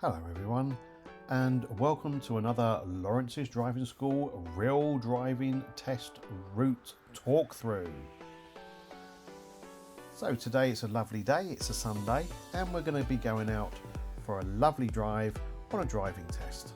Hello everyone, and welcome to another Lawrence's Driving School real driving test route talk through. So today it's a lovely day, it's a Sunday, and we're going to be going out for a lovely drive on a driving test.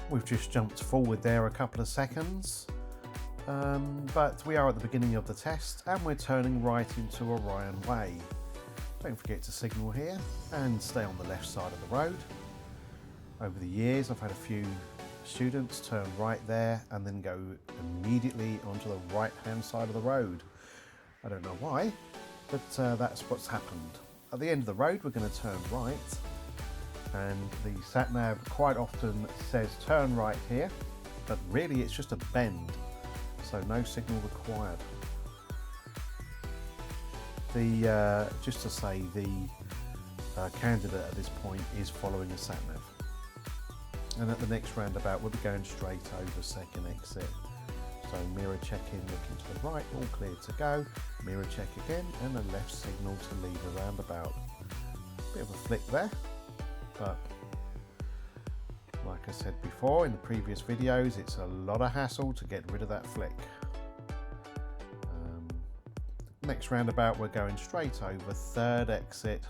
We've just jumped forward there a couple of seconds, but we are at the beginning of the test and we're turning right into Orion Way. Don't forget to signal here and stay on the left side of the road. Over the years I've had a few students turn right there and then go immediately onto the right hand side of the road. I don't know why, but that's what's happened. At the end of the road we're going to turn right. And the SatNav quite often says turn right here, but really it's just a bend, so no signal required. Just to say, the candidate at this point is following a SatNav. And at the next roundabout we'll be going straight over second exit. So mirror checking, looking to the right, all clear to go. Mirror check again, and a left signal to leave the roundabout. Bit of a flick there. But like I said before in the previous videos, it's a lot of hassle to get rid of that flick. Next roundabout we're going straight over third exit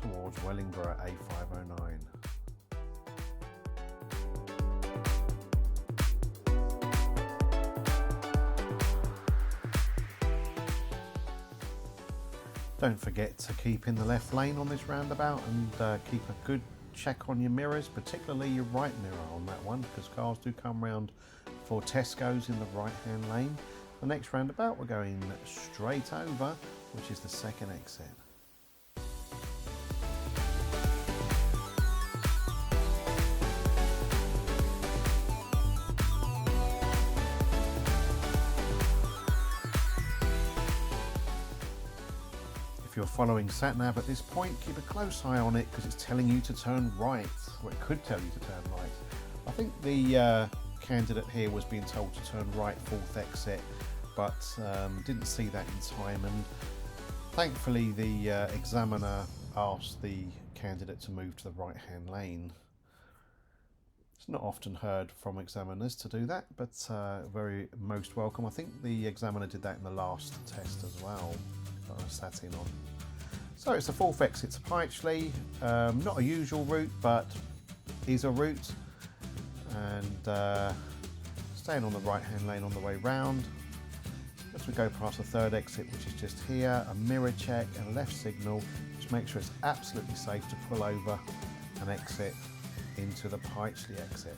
towards Wellingborough A509. Don't forget to keep in the left lane on this roundabout and keep a good check on your mirrors, particularly your right mirror on that one, because cars do come round for Tesco's in the right hand lane. The next roundabout we're going straight over, which is the second exit. If you're following SatNav at this point, keep a close eye on it because it's telling you to turn right, or it could tell you to turn right. I think the candidate here was being told to turn right fourth exit, but didn't see that in time, and thankfully the examiner asked the candidate to move to the right hand lane. It's not often heard from examiners to do that, but very most welcome. I think the examiner did that in the last test as well that I sat in on. So it's a fourth exit to Pytchley, not a usual route, but is a route, and staying on the right hand lane on the way round. As we go past the third exit, which is just here, a mirror check and a left signal, just make sure it's absolutely safe to pull over and exit into the Pytchley exit.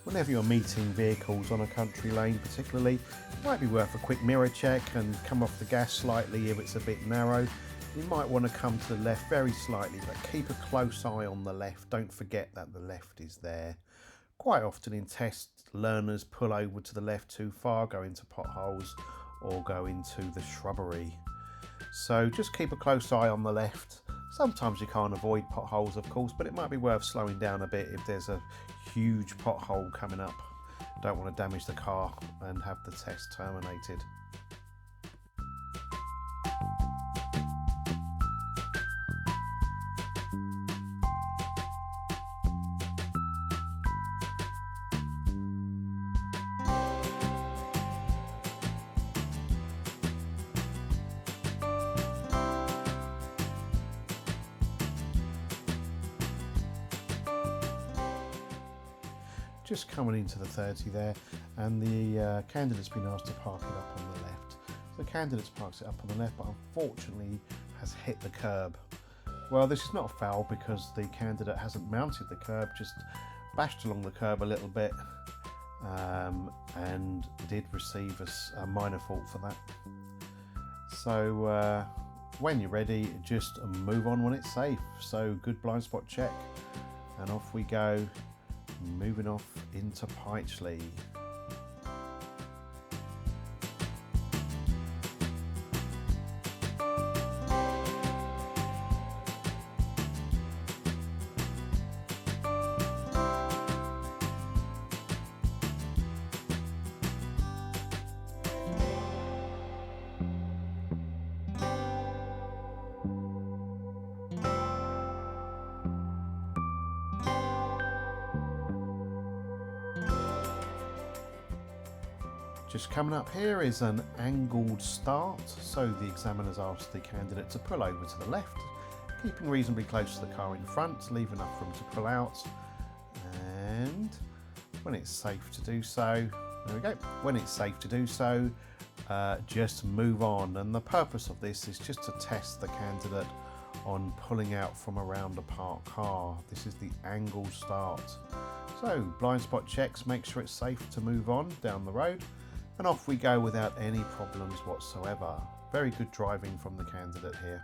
Whenever you're meeting vehicles on a country lane particularly, it might be worth a quick mirror check and come off the gas slightly if it's a bit narrow. You might want to come to the left very slightly, but keep a close eye on the left. Don't forget that the left is there. Quite often in tests, learners pull over to the left too far, go into potholes or go into the shrubbery. So just keep a close eye on the left. Sometimes you can't avoid potholes, of course, but it might be worth slowing down a bit if there's a huge pothole coming up. Don't want to damage the car and have the test terminated. just coming into the 30 there, and the candidate's been asked to park it up on the left. The candidate parks it up on the left, but unfortunately has hit the curb. Well, this is not a foul because the candidate hasn't mounted the curb, just bashed along the curb a little bit, and did receive a minor fault for that. So when you're ready, just move on when it's safe. So good blind spot check, and off we go, moving off into Pytchley. Just coming up here is an angled start, so the examiner's asked the candidate to pull over to the left, keeping reasonably close to the car in front, leave enough room to pull out, and when it's safe to do so, there we go, when it's safe to do so, just move on. And the purpose of this is just to test the candidate on pulling out from around a parked car. This is the angled start. So blind spot checks, make sure it's safe to move on down the road, and off we go without any problems whatsoever. Very good driving from the candidate here.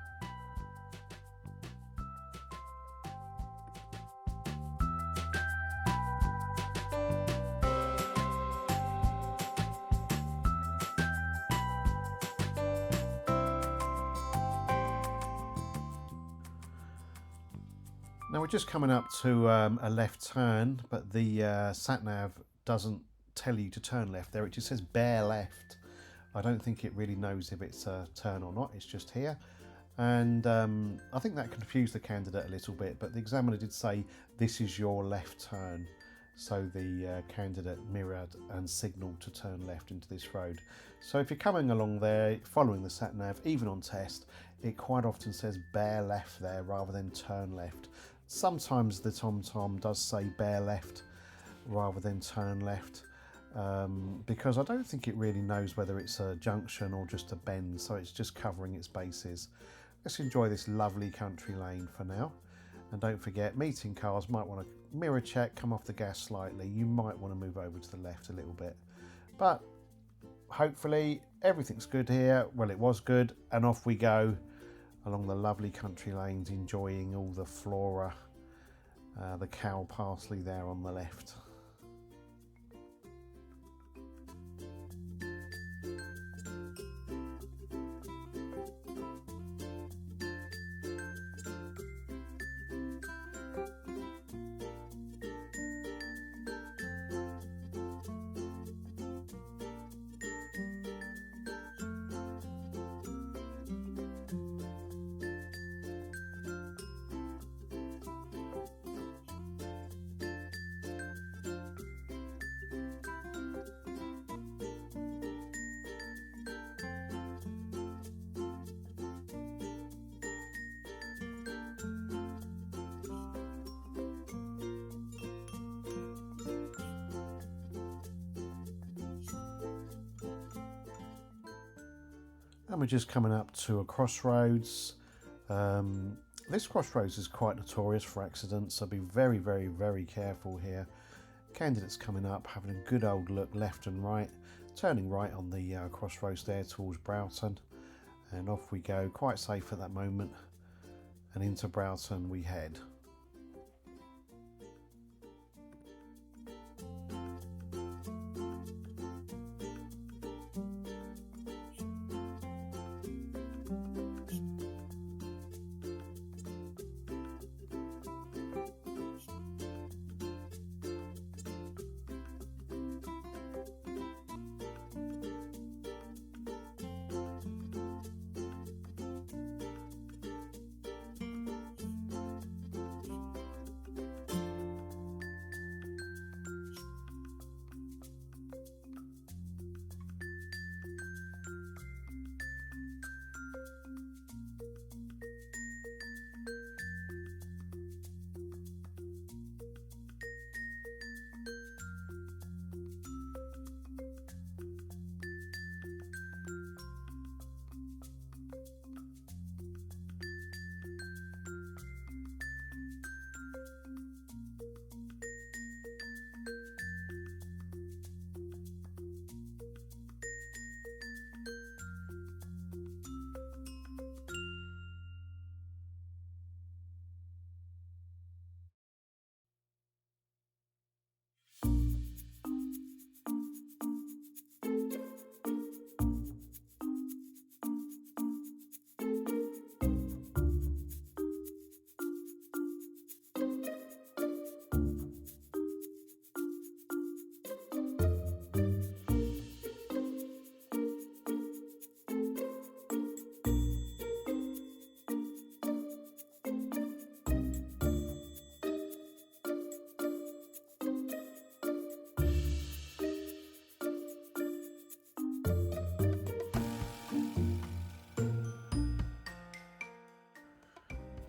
Now we're just coming up to a left turn, but the SatNav doesn't tell you to turn left there. It just says bare left. I don't think it really knows if it's a turn or not. It's just here, and I think that confused the candidate a little bit, but the examiner did say this is your left turn, so the candidate mirrored and signalled to turn left into this road. So if you're coming along there following the SatNav, even on test, it quite often says bare left there rather than turn left. Sometimes the TomTom does say bare left rather than turn left, because I don't think it really knows whether it's a junction or just a bend, so it's just covering its bases. Let's enjoy this lovely country lane for now, and don't forget, meeting cars, might want to mirror check, come off the gas slightly, you might want to move over to the left a little bit, but hopefully everything's good here. Well, it was good, and off we go along the lovely country lanes, enjoying all the flora, the cow parsley there on the left. And we're just coming up to a crossroads. This crossroads is quite notorious for accidents, so be very, very, very careful here. Candidates coming up, having a good old look left and right, turning right on the crossroads there towards Broughton, and off we go, quite safe at that moment, and into Broughton we head.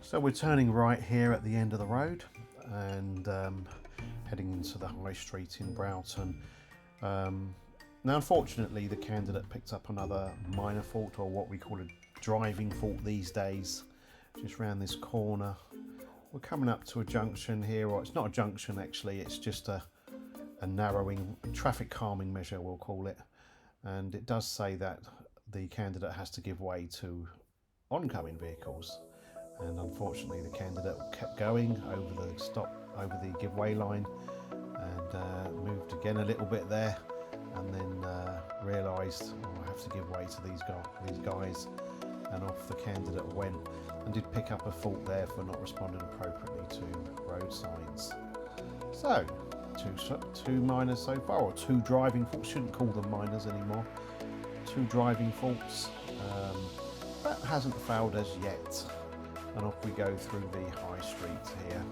So we're turning right here at the end of the road and heading into the high street in Broughton. Now unfortunately the candidate picked up another minor fault, or what we call a driving fault these days, just round this corner. We're coming up to a junction here, or it's not a junction actually, it's just a narrowing, traffic calming measure we'll call it, and it does say that the candidate has to give way to oncoming vehicles, and unfortunately the candidate kept going over the give way line and moved again a little bit there, and then realised, oh, I have to give way to these guys, and off the candidate went, and did pick up a fault there for not responding appropriately to road signs. So two minors so far, or two driving faults, shouldn't call them minors anymore, two driving faults. That hasn't failed as yet, and off we go through the high street here.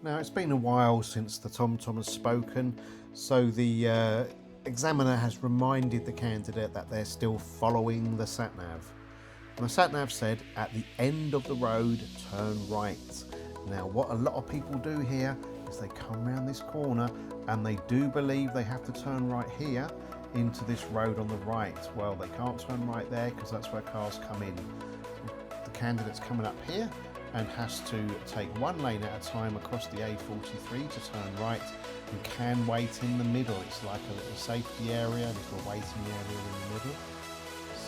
Now it's been a while since the TomTom has spoken, so the examiner has reminded the candidate that they're still following the SatNav. And the SatNav said, at the end of the road, turn right. Now what a lot of people do here is they come around this corner and they do believe they have to turn right here into this road on the right. Well, they can't turn right there because that's where cars come in. The candidate's coming up here and has to take one lane at a time across the A43 to turn right, and can wait in the middle. It's like a little safety area, a little waiting area in the middle.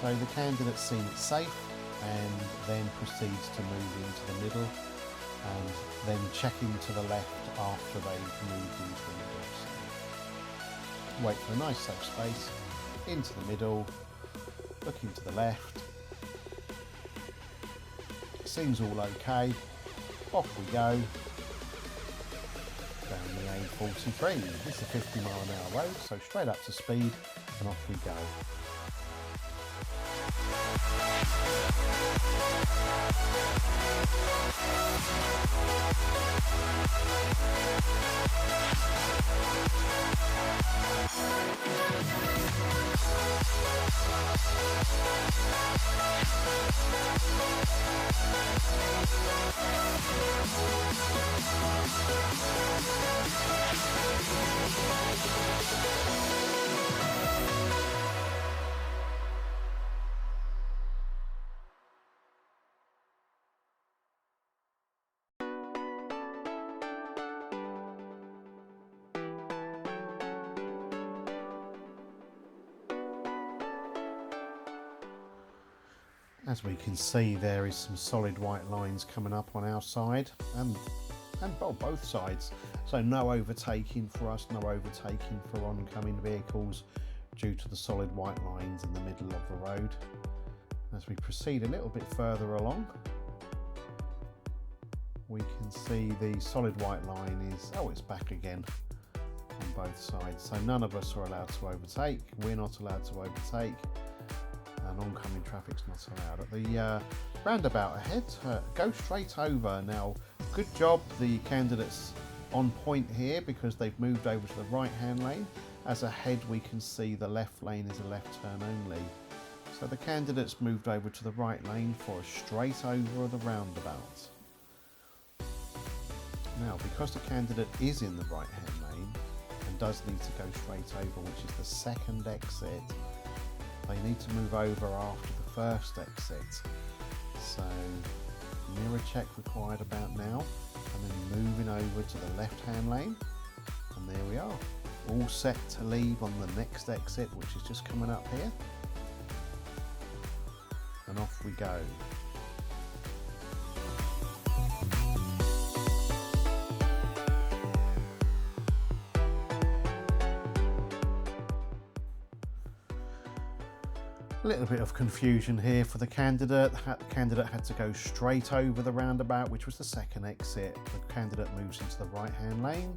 So the candidate's seen it safe and then proceeds to move into the middle, and then checking to the left after they've moved into the middle. So wait for a nice safe space, into the middle, looking to the left. Seems all okay, off we go down the A43. This is a 50-mile-an-hour road, so straight up to speed and off we go. As we can see, there is some solid white lines coming up on our side and both sides. So no overtaking for us, no overtaking for oncoming vehicles due to the solid white lines in the middle of the road. As we proceed a little bit further along, we can see the solid white line is, oh, it's back again on both sides. So none of us are allowed to overtake. We're not allowed to overtake. And oncoming traffic's not allowed. At the roundabout ahead, go straight over. Now, good job, the candidates on point here because they've moved over to the right hand lane. As ahead we can see the left lane is a left turn only. So the candidates moved over to the right lane for a straight over of the roundabout. Now, because the candidate is in the right hand lane and does need to go straight over, which is the second exit, they need to move over after the first exit. So mirror check required about now, and then moving over to the left-hand lane, and there we are, all set to leave on the next exit, which is just coming up here, and off we go. A little bit of confusion here for the candidate. The candidate had to go straight over the roundabout, which was the second exit. The candidate moves into the right-hand lane,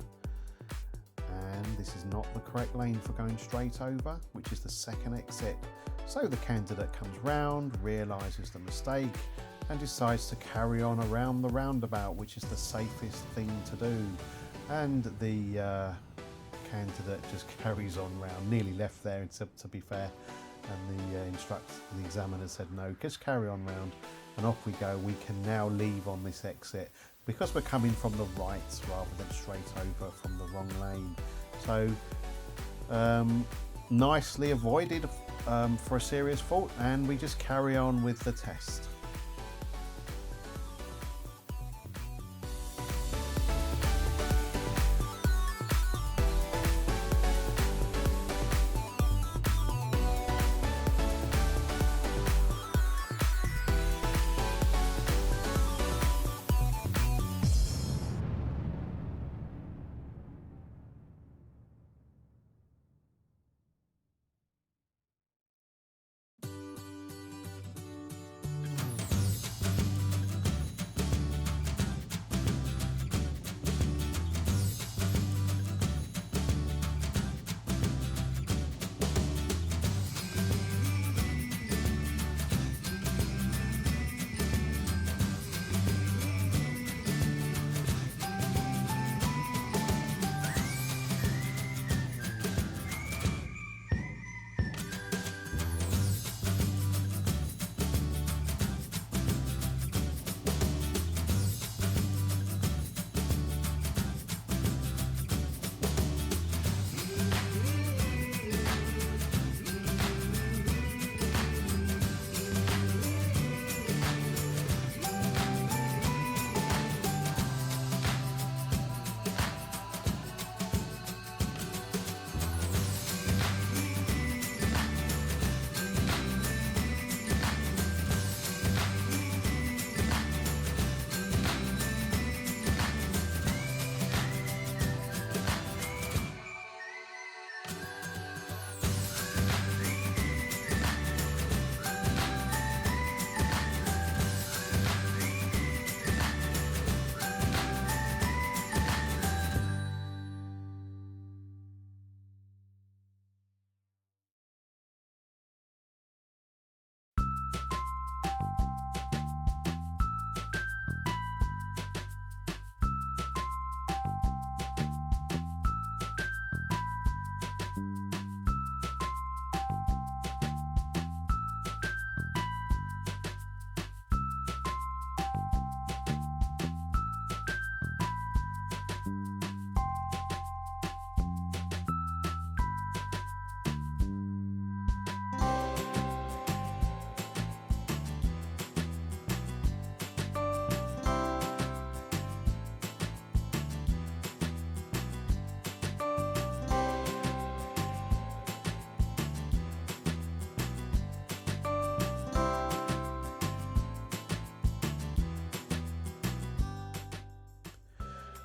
and this is not the correct lane for going straight over, which is the second exit. So the candidate comes round, realises the mistake, and decides to carry on around the roundabout, which is the safest thing to do. And the candidate just carries on round, nearly left there, to be fair. And the examiner said no, just carry on round, and off we go. We can now leave on this exit because we're coming from the right rather than straight over from the wrong lane. So nicely avoided for a serious fault, and we just carry on with the test.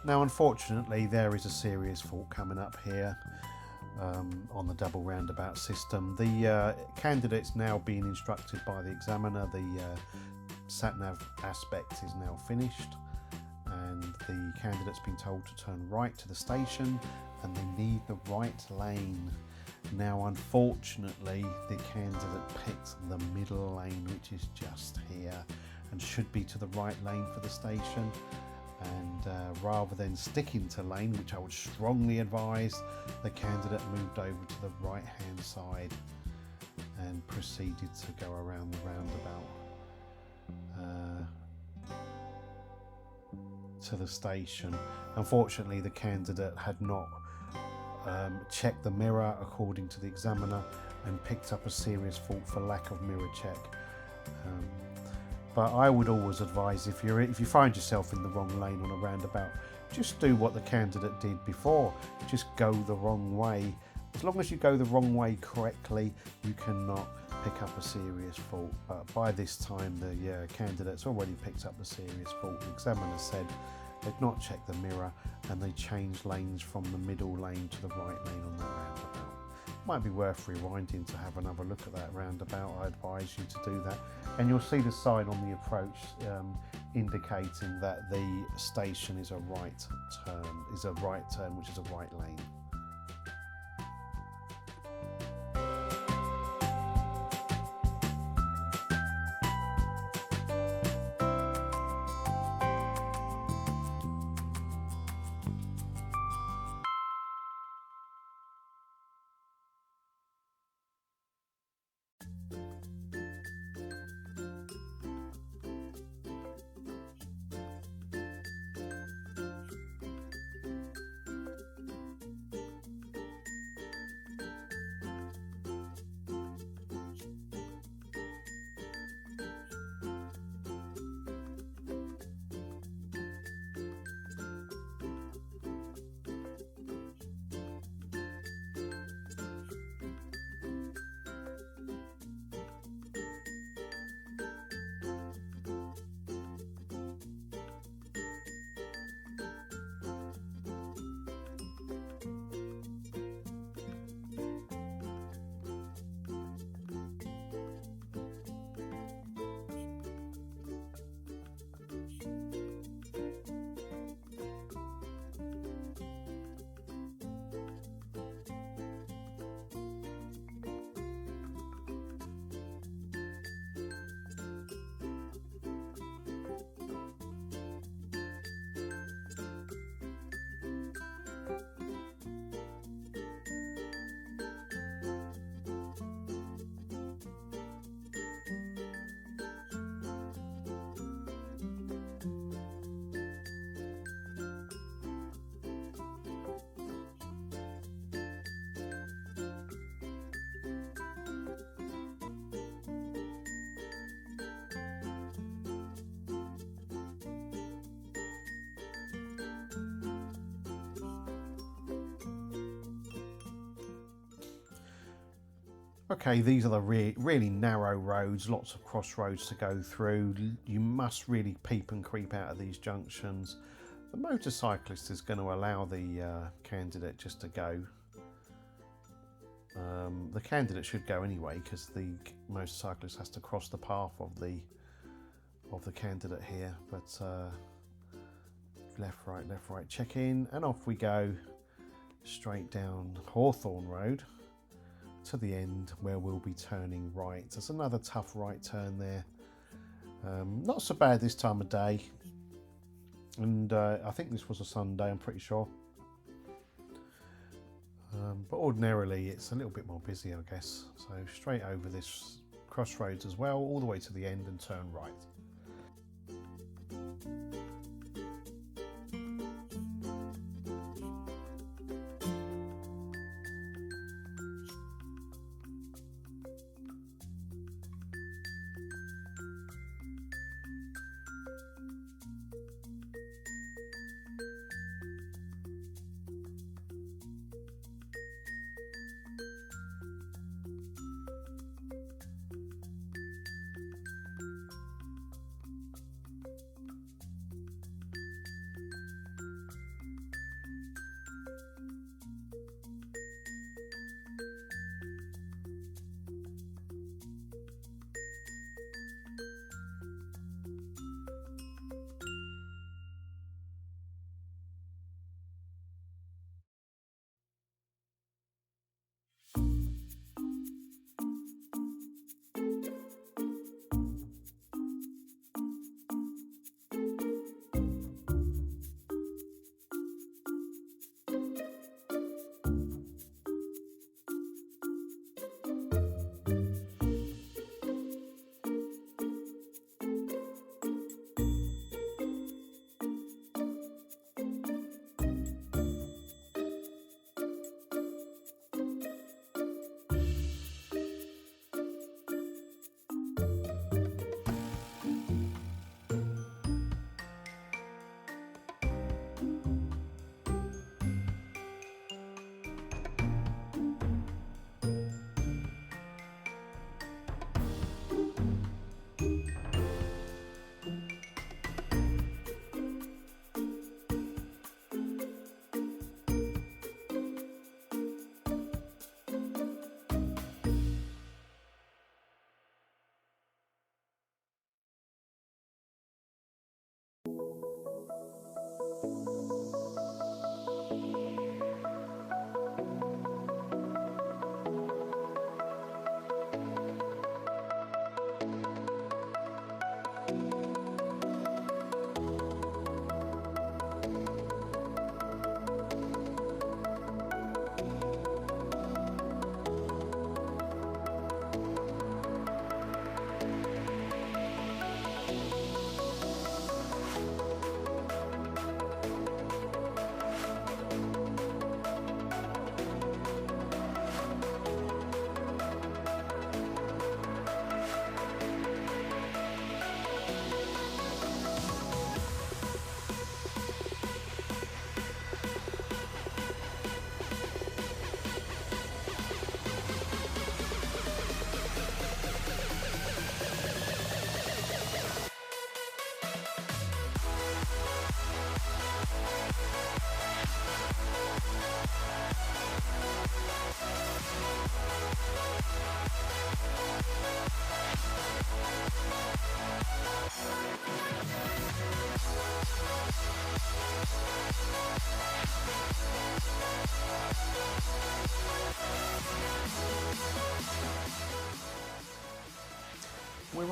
Now, unfortunately, there is a serious fault coming up here on the double roundabout system. The candidate's now being instructed by the examiner. The SatNav aspect is now finished, and the candidate's been told to turn right to the station, and they need the right lane. Now, unfortunately, the candidate picked the middle lane, which is just here, and should be to the right lane for the station. And rather than sticking to lane, which I would strongly advise, the candidate moved over to the right hand side and proceeded to go around the roundabout to the station. Unfortunately, the candidate had not checked the mirror according to the examiner, and picked up a serious fault for lack of mirror check. But I would always advise, if you find yourself in the wrong lane on a roundabout, just do what the candidate did before. Just go the wrong way. As long as you go the wrong way correctly, you cannot pick up a serious fault. But by this time, the candidate's already picked up a serious fault. The examiner said they'd not checked the mirror and they changed lanes from the middle lane to the right lane on that roundabout. Might be worth rewinding to have another look at that roundabout. I advise you to do that, and you'll see the sign on the approach indicating that the station is a right turn, which is a right lane. Okay, these are the really narrow roads, lots of crossroads to go through. You must really peep and creep out of these junctions. The motorcyclist is going to allow the candidate just to go. The candidate should go anyway, because the motorcyclist has to cross the path of the candidate here. But left, right, check in, and off we go, straight down Hawthorne Road to the end, where we'll be turning right. There's another tough right turn there. Not so bad this time of day, and I think this was a Sunday, I'm pretty sure. But ordinarily it's a little bit more busy, I guess. So straight over this crossroads as well, all the way to the end, and turn right.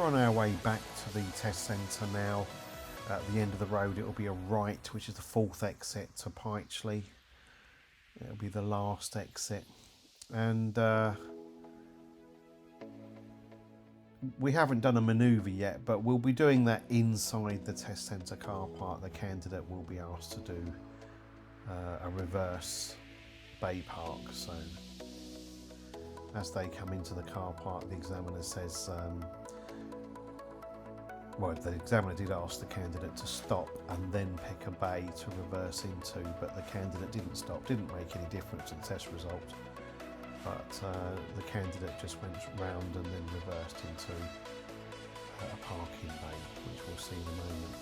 we're on our way back to the test centre now. At the end of the road it'll be a right, which is the 4th exit to Pytchley. It'll be the last exit, and we haven't done a manoeuvre yet, but we'll be doing that inside the test centre car park. The candidate will be asked to do a reverse bay park. So as they come into the car park, the examiner says, well, the examiner did ask the candidate to stop and then pick a bay to reverse into, but the candidate didn't stop. Didn't make any difference to the test result, but the candidate just went round and then reversed into a parking bay, which we'll see in a moment.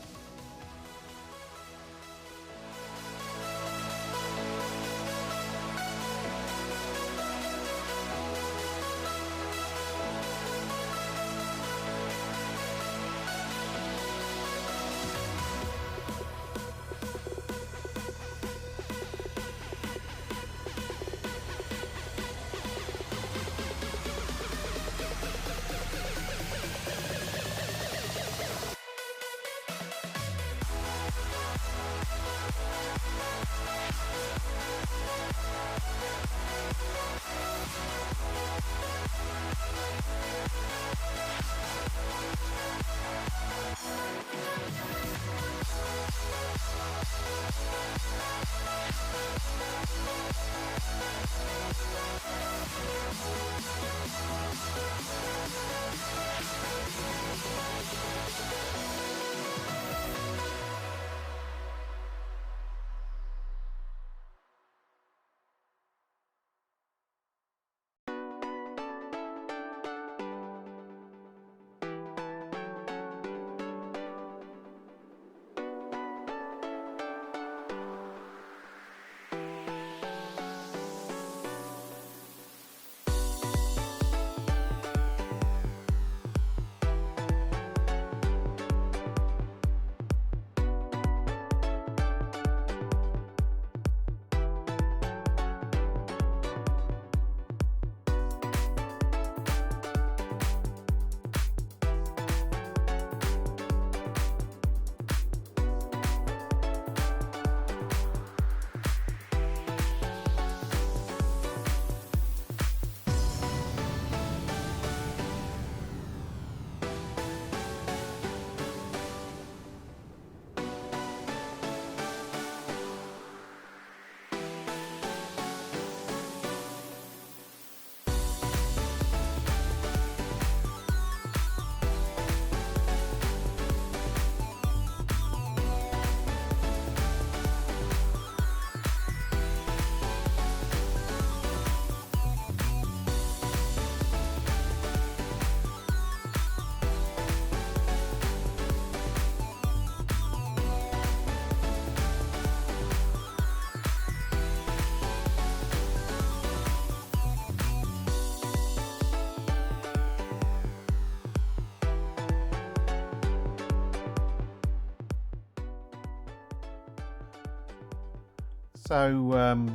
So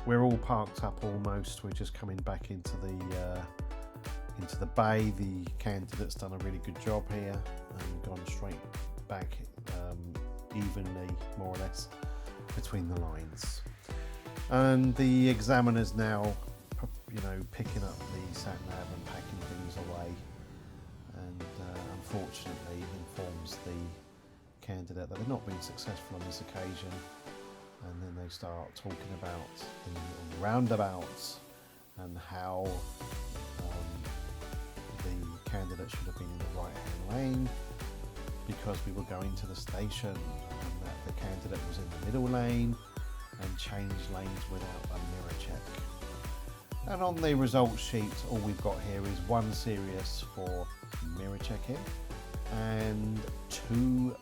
we're all parked up almost. We're just coming back into the bay. The candidate's done a really good job here and gone straight back evenly, more or less, between the lines. And the examiner's now, picking up the SatNav and packing things away, and unfortunately informs the candidate that they've not been successful on this occasion. And then they start talking about the roundabouts and how the candidate should have been in the right-hand lane because we were going to the station, and that the candidate was in the middle lane and changed lanes without a mirror check. And on the results sheet, all we've got here is 1 serious for mirror checking and 2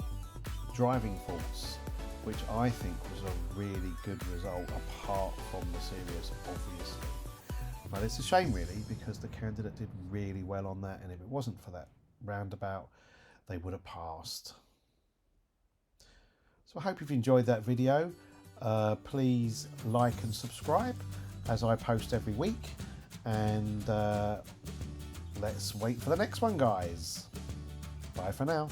driving faults, which I think was a really good result apart from the serious, obviously. But it's a shame really, because the candidate did really well on that, and if it wasn't for that roundabout, they would have passed. So I hope you've enjoyed that video. Please like and subscribe as I post every week, and let's wait for the next one, guys. Bye for now.